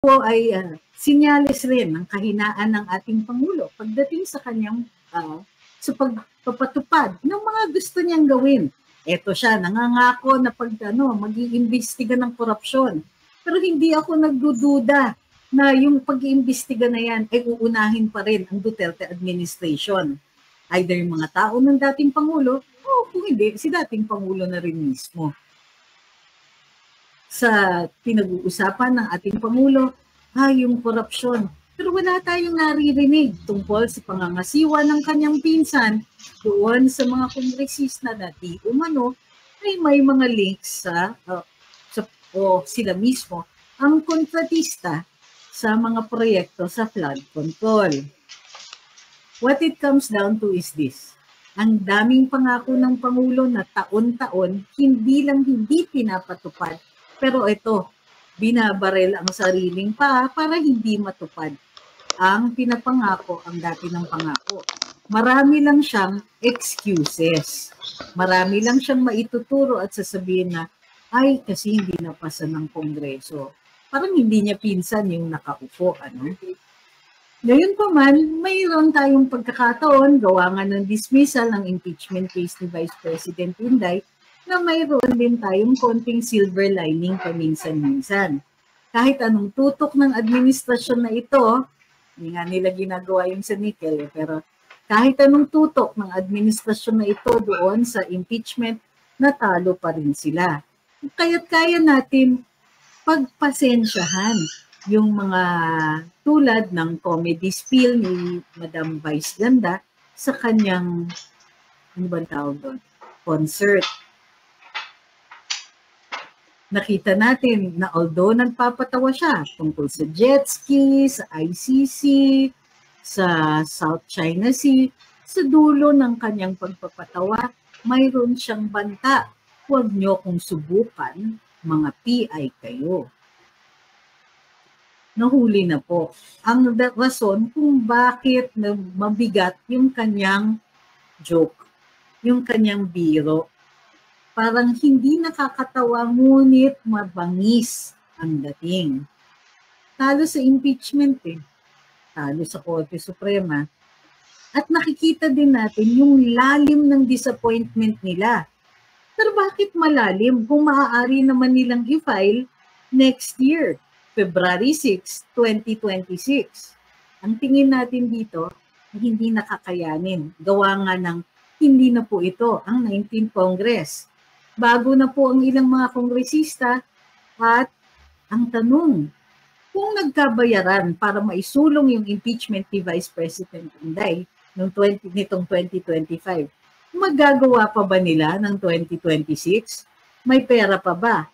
po ay sinyalis rin ng kahinaan ng ating Pangulo pagdating sa kanyang sa pagpapatupad ng mga gusto niyang gawin. Eto siya, nangangako na mag-iimbestiga ng korupsyon. Pero hindi ako nagdududa na yung pag-iimbestiga na yan ay uunahin pa rin ang Duterte administration. Either yung mga tao ng dating Pangulo o kung hindi, si dating Pangulo na rin mismo. Sa pinag-uusapan ng ating Pangulo, yung korupsyon. Pero wala tayong naririnig tungkol sa pangangasiwa ng kanyang pinsan doon sa mga kongresista na di umano ay may mga links o sila mismo ang kontratista sa mga proyekto sa flood control. What it comes down to is this. Ang daming pangako ng Pangulo na taon-taon hindi pinapatupad. Pero ito, binabarel ang sariling para hindi matupad ang pinapangako ang dati ng pangako. Marami lang siyang excuses. Marami lang siyang maituturo at sasabihin na, ay kasi hindi napasa ng Kongreso. Parang hindi niya pinsan yung nakaupo. Ngayon pa man, mayroon tayong pagkakataon, gawa nga ng dismissal ng impeachment case ni Vice President Inday, na mayroon din tayong konting silver lining paminsan-minsan. Kahit anong tutok ng administrasyon na ito, hindi nga nila ginagawa yung sa nickel, pero kahit anong tutok ng administrasyon na ito doon sa impeachment, natalo pa rin sila. Kaya't kaya natin pagpasensyahan yung mga tulad ng comedy spiel ni Madam Vice Ganda sa kanyang, ano ba tawag doon? Concert. Nakita natin na although nagpapatawa siya tungkol sa jet ski, sa ICC, sa South China Sea, sa dulo ng kanyang pagpapatawa, mayroon siyang banta. Huwag niyo kong subukan, mga PI kayo. Nahuli na po ang rason kung bakit mabigat yung kanyang joke, yung kanyang biro. Parang hindi nakakatawa ngunit mabangis ang dating. Talo sa impeachment talo sa Korte Suprema. At nakikita din natin yung lalim ng disappointment nila. Pero bakit malalim kung maaari naman nilang i-file next year, February 6, 2026? Ang tingin natin dito, hindi nakakayanin. Gawa nga ng hindi na po ito ang 19th Congress. Bago na po ang ilang mga kongresista at ang tanong, kung nagkabayaran para maisulong yung impeachment ni Vice President Inday nitong 2025, magagawa pa ba nila ng 2026? May pera pa ba?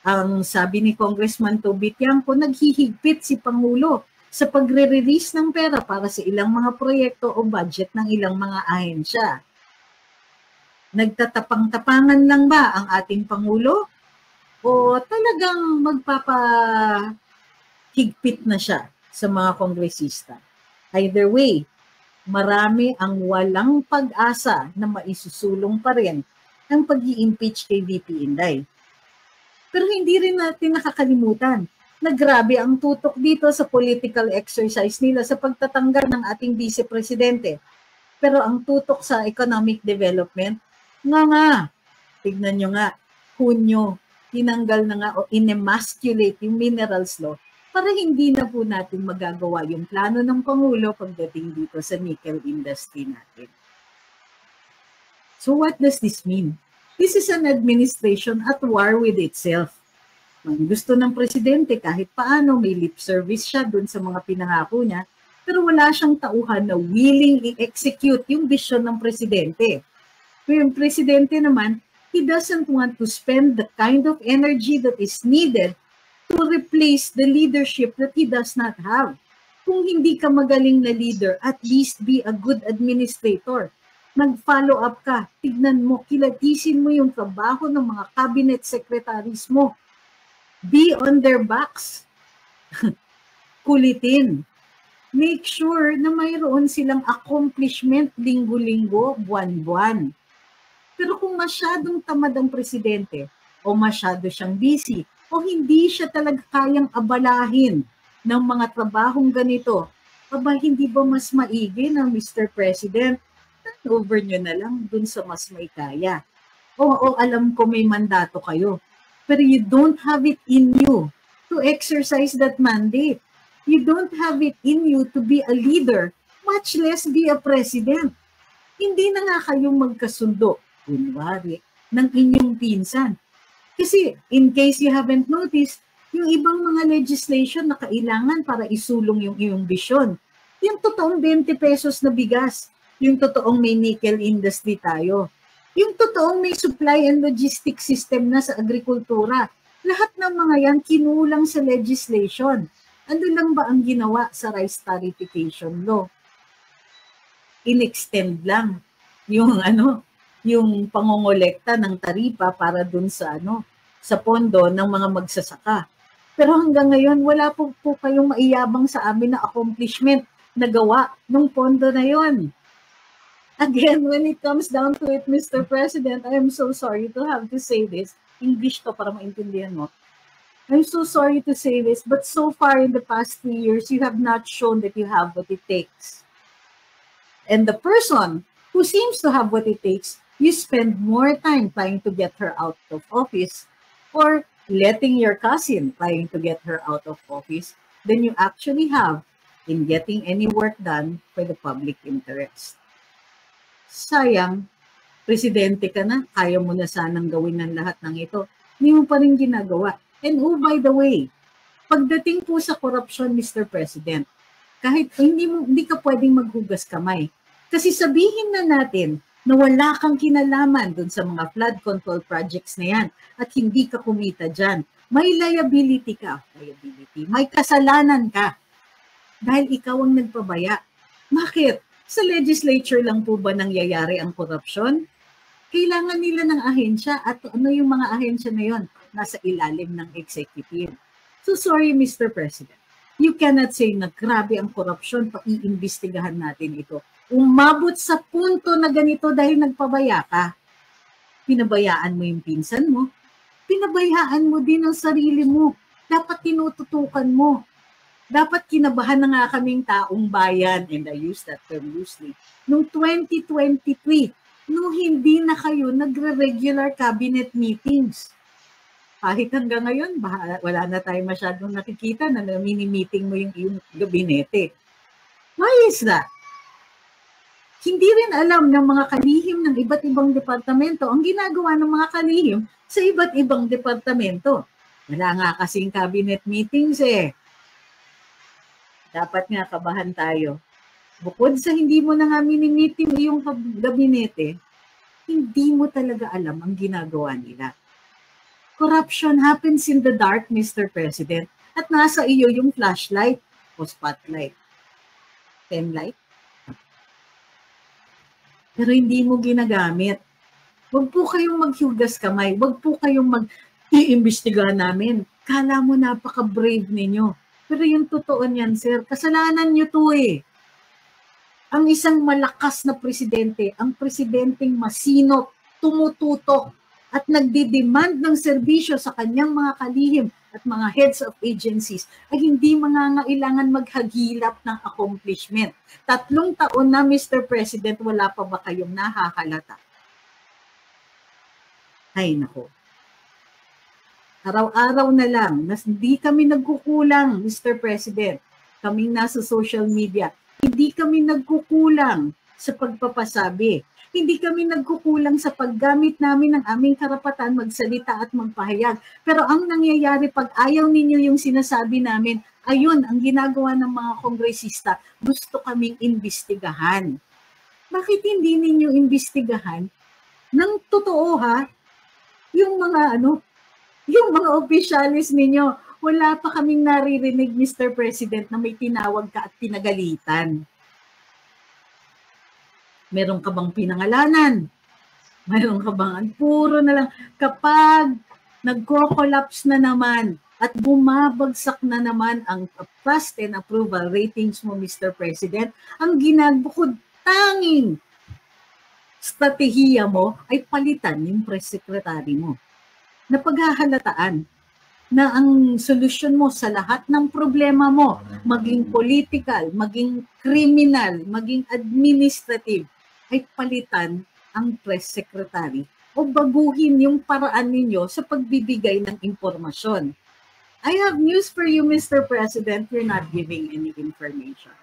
Ang sabi ni Congressman Toby Tiangco, naghihigpit si Pangulo sa pagre-release ng pera para sa ilang mga proyekto o budget ng ilang mga ahensya. Nagtatapang-tapangan lang ba ang ating Pangulo? O talagang magpapahigpit na siya sa mga kongresista? Either way, marami ang walang pag-asa na maisusulong pa rin ang pag-i-impeach kay VP Inday. Pero hindi rin natin nakakalimutan na grabe ang tutok dito sa political exercise nila sa pagtatanggal ng ating vice-presidente. Pero ang tutok sa economic development, tignan nyo nga, Hunyo, tinanggal na nga o inemasculate yung minerals law para hindi na po natin magagawa yung plano ng Pangulo pagdating dito sa nickel industry natin. So what does this mean? This is an administration at war with itself. Ang gusto ng presidente kahit paano may lip service siya dun sa mga pinangako niya, pero wala siyang tauhan na willing i-execute yung vision ng presidente. Yung presidente naman, he doesn't want to spend the kind of energy that is needed to replace the leadership that he does not have. Kung hindi ka magaling na leader, at least be a good administrator. Nag-follow up ka, tignan mo, kilatisin mo yung trabaho ng mga cabinet secretaries mo. Be on their backs. Kulitin. Make sure na mayroon silang accomplishment linggo-linggo, buwan-buwan. Pero kung masyadong tamad ang presidente o masyado siyang busy o hindi siya talaga kayang abalahin ng mga trabahong ganito, aba hindi ba mas maigi na Mr. President, over nyo na lang dun sa mas may kaya. Oo, alam ko may mandato kayo, pero you don't have it in you to exercise that mandate. You don't have it in you to be a leader, much less be a president. Hindi na nga kayong magkasundo, kunwari, ng inyong pinsan. Kasi in case you haven't noticed, yung ibang mga legislation na kailangan para isulong yung iyong bisyon, yung totoong 20 pesos na bigas, yung totoong may nickel industry tayo, yung totoong may supply and logistics system na sa agrikultura, lahat ng mga yan kinulang sa legislation. Ano lang ba ang ginawa sa rice tariffication law? In-extend lang yung yung pangongolekta ng taripa para dun sa sa pondo ng mga magsasaka. Pero hanggang ngayon wala po kayong maiyabang sa amin na accomplishment na gawa ng pondo na yon. Again, when it comes down to it, Mr. President, I am so sorry to have to say this. English to para maintindihan mo. I'm so sorry to say this, but so far in the past 3 years, you have not shown that you have what it takes. And the person who seems to have what it takes, you spend more time trying to get her out of office or letting your cousin trying to get her out of office than you actually have in getting any work done for the public interest. Sayang, presidente ka na, kaya mo na sanang gawin ng lahat ng ito. Hindi mo pa rin ginagawa. And oh, by the way, pagdating po sa corruption, Mr. President, kahit hindi ka pwedeng maghugas kamay. Kasi sabihin na natin na wala kang kinalaman dun sa mga flood control projects na yan at hindi ka kumita dyan. May liability ka. May kasalanan ka. Dahil ikaw ang nagpabaya. Bakit? Sa legislature lang po ba nangyayari ang korupsyon? Kailangan nila ng ahensya at ano yung mga ahensya na yon? Nasa ilalim ng executive. So sorry, Mr. President. You cannot say na grabe ang korupsyon, paiimbestigahan natin ito. Umabot sa punto na ganito dahil nagpabaya ka. Pinabayaan mo yung pinsan mo. Pinabayaan mo din ang sarili mo. Dapat tinututukan mo. Dapat kinabahan na nga kaming taong bayan, and I use that term loosely, noong 2023, nung hindi na kayo nagre-regular cabinet meetings. Kahit hanggang ngayon, wala na tayo masyadong nakikita na mini-meeting mo yung gabinete. Why is that? Hindi rin alam ng mga kalihim ng iba't ibang departamento ang ginagawa ng mga kalihim sa iba't ibang departamento. Wala nga kasing cabinet meetings eh. Dapat nga kabahan tayo. Bukod sa hindi mo na nga mini-meeting yung gabinete, hindi mo talaga alam ang ginagawa nila. Corruption happens in the dark, Mr. President, at nasa iyo yung flashlight o spotlight. Penlight. Pero hindi mo ginagamit. Huwag po kayong maghugas kamay. Huwag po kayong mag-iimbestiga namin. Kala mo napaka-brave ninyo. Pero yung totoo niyan, sir, kasalanan nyo to eh. Ang isang malakas na presidente, ang presidenteng masinop, tumututok, at nagdidemand ng serbisyo sa kanyang mga kalihim at mga heads of agencies ay hindi mangangailangan maghagilap ng accomplishment. 3 taon na, Mr. President, wala pa ba kayong nahahalata? Ay, nako. Araw-araw na lang, hindi kami nagkukulang, Mr. President. Kaming nasa social media, hindi kami nagkukulang sa pagpapasabi. Hindi kami nagkukulang sa paggamit namin ng aming karapatan magsalita at magpahayag. Pero ang nangyayari pag ayaw ninyo yung sinasabi namin, ayun, ang ginagawa ng mga kongresista, gusto kaming imbestigahan. Bakit hindi ninyo imbestigahan ng totoo ha? Yung mga opisyalis ninyo, wala pa kaming naririnig, Mr. President, na may tinawag ka at pinagalitan. Meron ka bang pinangalanan? Meron ka bang puro na lang? Kapag nagko-collapse na naman at bumabagsak na naman ang trust and approval ratings mo, Mr. President, ang ginabukod tanging strategiya mo ay palitan yung press secretary mo. Napaghahalataan. na ang solusyon mo sa lahat ng problema mo, maging political, maging criminal, maging administrative, ay palitan ang press secretary o baguhin yung paraan ninyo sa pagbibigay ng impormasyon. I have news for you, Mr. President. You're not giving any information.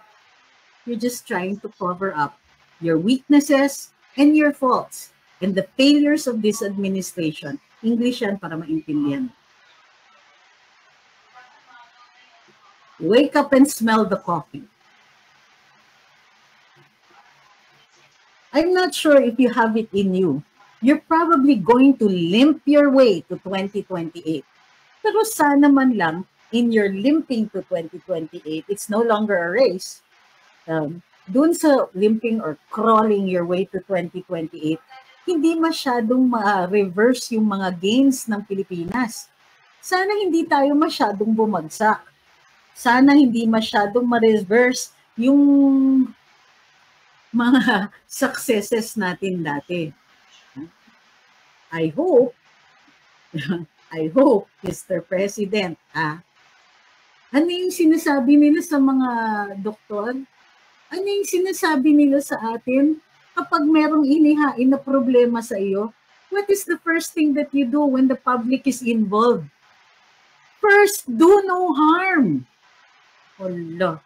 You're just trying to cover up your weaknesses and your faults and the failures of this administration. English yan para maintindihan. Wake up and smell the coffee. I'm not sure if you have it in you. You're probably going to limp your way to 2028. Pero sana man lang, in your limping to 2028, it's no longer a race. Dun sa limping or crawling your way to 2028, hindi masyadong ma-reverse yung mga gains ng Pilipinas. Sana hindi tayo masyadong bumagsak. Sana hindi masyadong ma-reverse yung mga successes natin dati. I hope, Mr. President, ano yung sinasabi nila sa mga doktor? Ano yung sinasabi nila sa atin kapag merong inihain na problema sa iyo? What is the first thing that you do when the public is involved? First, do no harm. Hala.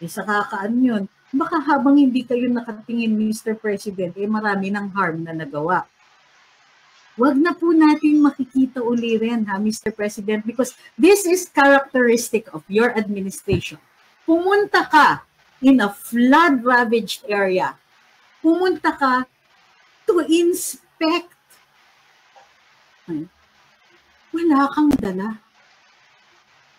Sa kakaan yun. Baka habang hindi kayo nakatingin, Mr. President, marami ng harm na nagawa. Wag na po natin makikita uli rin, Mr. President, because this is characteristic of your administration. Pumunta ka in a flood-ravaged area. Pumunta ka to inspect. Wala kang dala.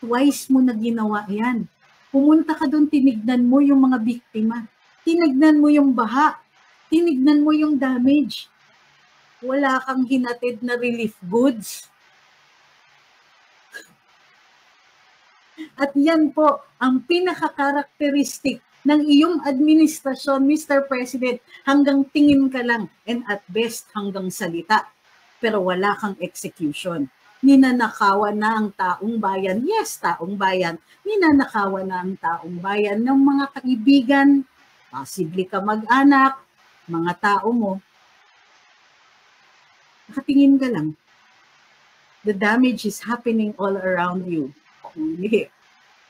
Twice mo na ginawa yan. Pumunta ka doon, tinignan mo yung mga biktima. Tinignan mo yung baha. Tinignan mo yung damage. Wala kang hinatid na relief goods. At yan po ang pinaka-karakteristik ng iyong administrasyon, Mr. President, hanggang tingin ka lang and at best hanggang salita. Pero wala kang execution. Ninanakawan na ang taong bayan. Yes, taong bayan. Ninanakawan na ang taong bayan ng mga kaibigan, possibly ka mag-anak, mga tao mo. Nakatingin ka lang. The damage is happening all around you.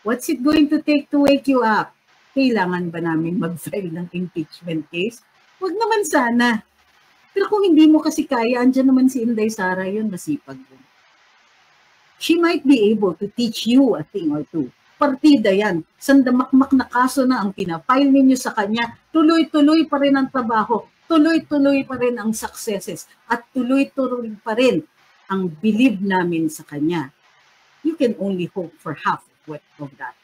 What's it going to take to wake you up? Kailangan ba namin mag-file ng impeachment case? Huwag naman sana. Pero kung hindi mo kasi kaya, andyan naman si Inday Sara yun, masipag yun. She might be able to teach you a thing or two. Partida yan. Sandamakmak na kaso na ang pinafile ninyo sa kanya. Tuloy-tuloy pa rin ang trabaho. Tuloy-tuloy pa rin ang successes. At tuloy-tuloy pa rin ang believe namin sa kanya. You can only hope for half of that.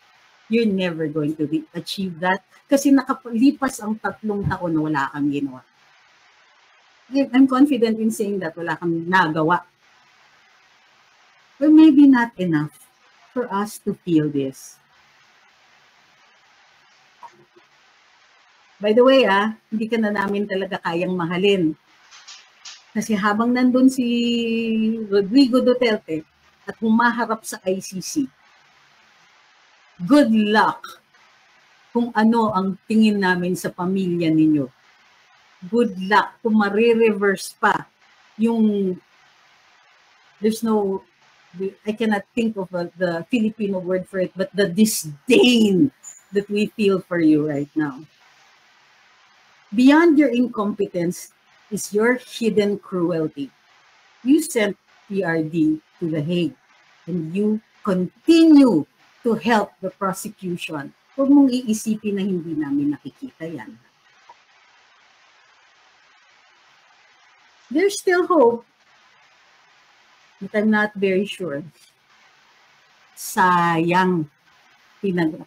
You're never going to achieve that kasi nakalipas ang 3 taon na wala kang ginawa. I'm confident in saying that wala kang nagawa. But maybe not enough for us to feel this. By the way, hindi ka na namin talaga kayang mahalin. Kasi habang nandun si Rodrigo Duterte at humaharap sa ICC, good luck kung ano ang tingin namin sa pamilya ninyo. Good luck kung marireverse pa yung I cannot think of the Filipino word for it, but the disdain that we feel for you right now. Beyond your incompetence is your hidden cruelty. You sent PRD to The Hague and you continue to help the prosecution. Huwag mong iisipin na hindi namin nakikita yan. There's still hope. But I'm not very sure. Sayang,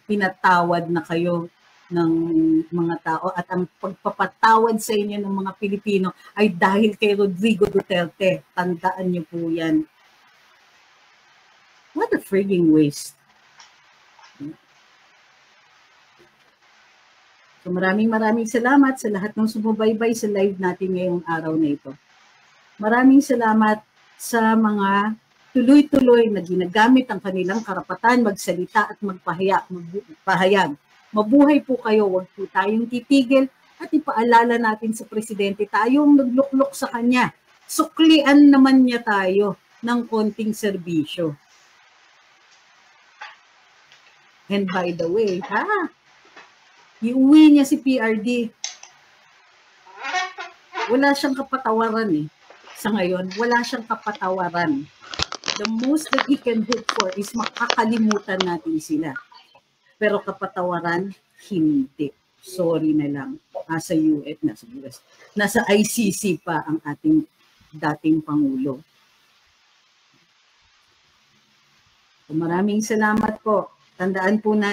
pinatawad na kayo ng mga tao at ang pagpapatawad sa inyo ng mga Pilipino ay dahil kay Rodrigo Duterte. Tandaan niyo po yan. What a frigging waste. So maraming salamat sa lahat ng sumubaybay sa live natin ngayong araw na ito. Maraming salamat sa mga tuloy-tuloy na ginagamit ang kanilang karapatan magsalita at magpahayag. Mabuhay po kayo, huwag po tayong titigil at ipaalala natin sa Presidente tayong nagluklok sa kanya. Suklian naman niya tayo ng konting serbisyo. And by the way, iuwi niya si PRD. Wala siyang kapatawaran eh. Sa ngayon, wala siyang kapatawaran. The most that he can hope for is makakalimutan natin sila. Pero kapatawaran, hindi. Sorry na lang. Nasa US, nasa ICC pa ang ating dating Pangulo. Maraming salamat po. Tandaan po natin.